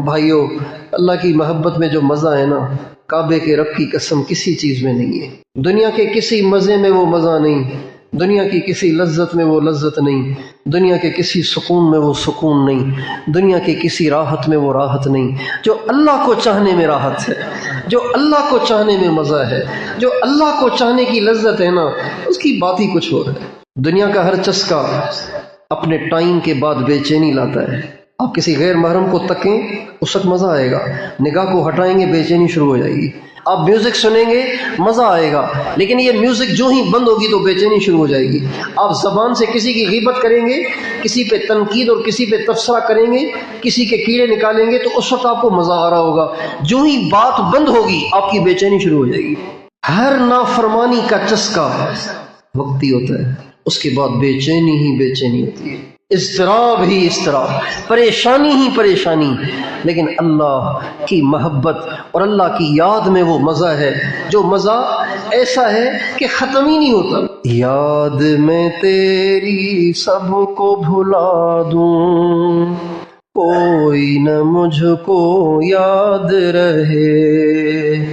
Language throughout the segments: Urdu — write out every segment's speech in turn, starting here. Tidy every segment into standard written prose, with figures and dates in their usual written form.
بھائیو، اللہ کی محبت میں جو مزہ ہے نا، کعبے کے رب کی قسم کسی چیز میں نہیں ہے۔ دنیا کے کسی مزے میں وہ مزہ نہیں، دنیا کی کسی لذت میں وہ لذت نہیں، دنیا کے کسی سکون میں وہ سکون نہیں، دنیا کے کسی راحت میں وہ راحت نہیں۔ جو اللہ کو چاہنے میں راحت ہے، جو اللہ کو چاہنے میں مزہ ہے، جو اللہ کو چاہنے کی لذت ہے نا، اس کی بات ہی کچھ اور ہے۔ دنیا کا ہر چسکا اپنے ٹائم کے بعد بے چینی لاتا ہے۔ آپ کسی غیر محرم کو تکیں، اس وقت مزہ آئے گا، نگاہ کو ہٹائیں گے بے چینی شروع ہو جائے گی۔ آپ میوزک سنیں گے، مزہ آئے گا، لیکن یہ میوزک جو ہی بند ہوگی تو بے چینی شروع ہو جائے گی۔ آپ زبان سے کسی کی غیبت کریں گے، کسی پہ تنقید اور کسی پہ تبصرہ کریں گے، کسی کے کیڑے نکالیں گے، تو اس وقت آپ کو مزہ آ رہا ہوگا۔ جو ہی بات بند ہوگی آپ کی بے چینی شروع ہو جائے گی۔ ہر نافرمانی کا چسکا وقتی ہوتا ہے، اس کے بعد بے چینی ہی بے چینی ہوتی ہے، اضطراب ہی اضطراب، پریشانی ہی پریشانی۔ لیکن اللہ کی محبت اور اللہ کی یاد میں وہ مزہ ہے، جو مزہ ایسا ہے کہ ختم ہی نہیں ہوتا۔ یاد میں تیری سب کو بھلا دوں، کوئی نہ مجھ کو یاد رہے،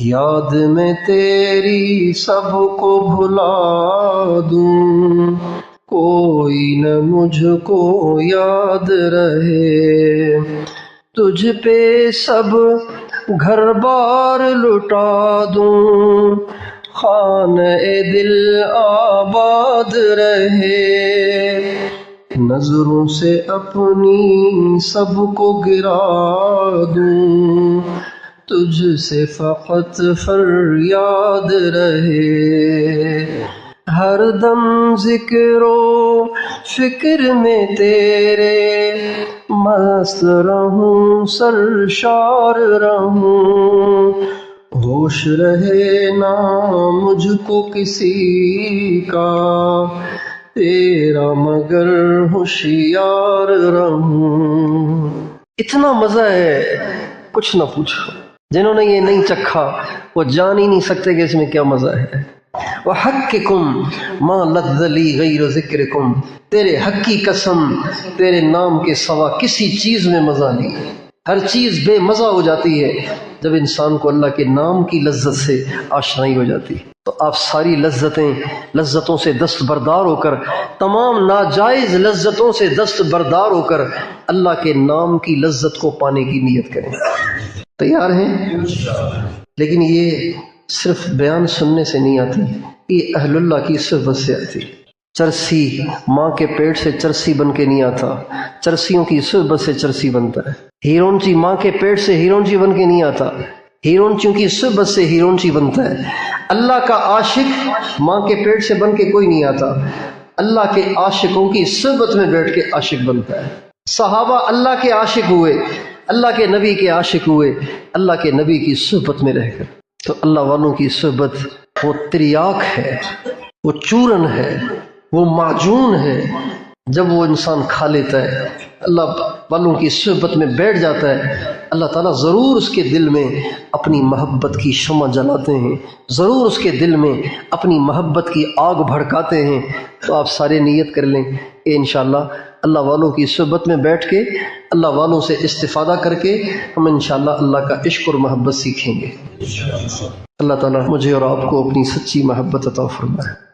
یاد میں تیری سب کو بھلا دوں، کوئی نہ مجھ کو یاد رہے، تجھ پہ سب گھر بار لٹا دوں، خانہ دل آباد رہے، نظروں سے اپنی سب کو گرا دوں، تجھ سے فقط فریاد رہے، ہر دم ذکر و فکر میں تیرے مست رہوں، سرشار رہوں، ہوش رہے نہ مجھ کو کسی کا، تیرا مگر ہوشیار رہوں۔ اتنا مزہ ہے کچھ نہ پوچھو، جنہوں نے یہ نہیں چکھا وہ جان ہی نہیں سکتے کہ اس میں کیا مزہ ہے۔ وَحَقِّكُمْ مَا لَذَّ لِي غَيْرُ ذِكْرِكُمْ، تیرے حق کی قسم، تیرے نام کے سوا کسی چیز میں مزہ نہیں۔ ہر چیز بے مزہ ہو جاتی ہے جب انسان کو اللہ کے نام کی لذت سے آشنائی ہو جاتی ہے۔ تو آپ ساری لذتوں سے دستبردار ہو کر، تمام ناجائز لذتوں سے دستبردار ہو کر اللہ کے نام کی لذت کو پانے کی نیت کریں۔ تیار ہیں؟ لیکن یہ صرف بیان سننے سے نہیں آتی، یہ اہل اللہ کی صحبت سے آتی۔ چرسی ماں کے پیٹ سے چرسی بن کے نہیں آتا، چرسیوں کی صحبت سے چرسی بنتا ہے۔ ہیرونچی ماں کے پیٹ سے ہیرونچی بن کے نہیں آتا، ہیرونچیوں کی صحبت سے ہیرونچی بنتا ہے۔ اللہ کا عاشق ماں کے پیٹ سے بن کے کوئی نہیں آتا، اللہ کے عاشقوں کی صحبت میں بیٹھ کے عاشق بنتا ہے۔ صحابہ اللہ کے عاشق ہوئے، اللہ کے نبی کے عاشق ہوئے، اللہ کے نبی کی صحبت میں رہ کر۔ تو اللہ والوں کی صحبت وہ تریاک ہے، وہ چورن ہے، وہ معجون ہے۔ جب وہ انسان کھا لیتا ہے، اللہ والوں کی صحبت میں بیٹھ جاتا ہے، اللہ تعالیٰ ضرور اس کے دل میں اپنی محبت کی شمع جلاتے ہیں، ضرور اس کے دل میں اپنی محبت کی آگ بھڑکاتے ہیں۔ تو آپ سارے نیت کر لیں کہ انشاءاللہ اللہ والوں کی صحبت میں بیٹھ کے، اللہ والوں سے استفادہ کر کے ہم انشاءاللہ اللہ کا عشق اور محبت سیکھیں گے۔ اللہ تعالیٰ مجھے اور آپ کو اپنی سچی محبت عطا فرمائے۔